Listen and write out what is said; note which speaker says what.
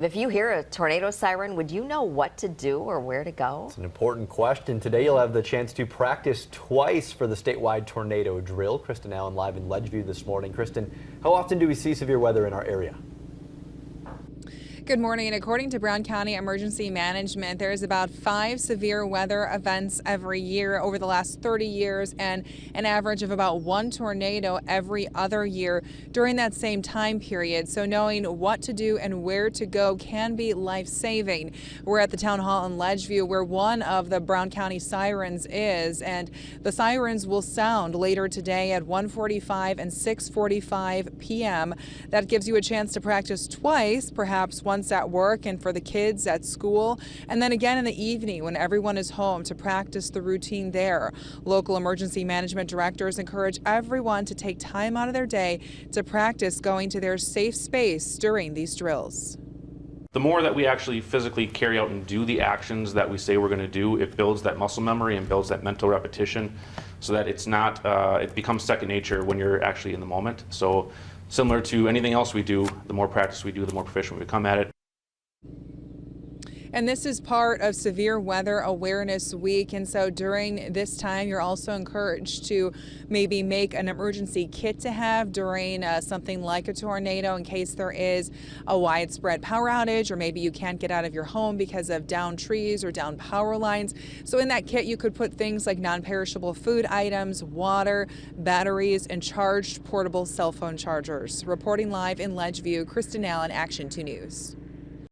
Speaker 1: If you hear a tornado siren, would you know what to do or where to go?
Speaker 2: It's an important question. Today you'll have the chance to practice twice for the statewide tornado drill. Kristen Allen live in Ledgeview this morning. Kristen, how often do we see severe weather in our area?
Speaker 3: Good morning. According to Brown County Emergency Management, there's about 5 severe weather events every year over the last 30 years and an average of about 1 tornado every other year during that same time period. So knowing what to do and where to go can be life-saving. We're at the town hall in Ledgeview where one of the Brown County sirens is, and the sirens will sound later today at 1:45 and 6:45 p.m. That gives you a chance to practice twice, perhaps once at work and for the kids at school, and then again in the evening when everyone is home to practice the routine there. Local emergency management directors encourage everyone to take time out of their day to practice going to their safe space during these drills.
Speaker 4: The more that we actually physically carry out and do the actions that we say we're going to do, it builds that muscle memory and builds that mental repetition so that it's not, it becomes second nature when you're actually in the moment. So similar to anything else we do, the more practice we do, the more proficient we become at it.
Speaker 3: And this is part of Severe Weather Awareness Week, and so during this time you're also encouraged to maybe make an emergency kit to have during something like a tornado in case there is a widespread power outage, or maybe you can't get out of your home because of downed trees or downed power lines. So in that kit you could put things like non-perishable food items, water, batteries, and charged portable cell phone chargers. Reporting live in Ledgeview, Kristen Allen, Action 2 News.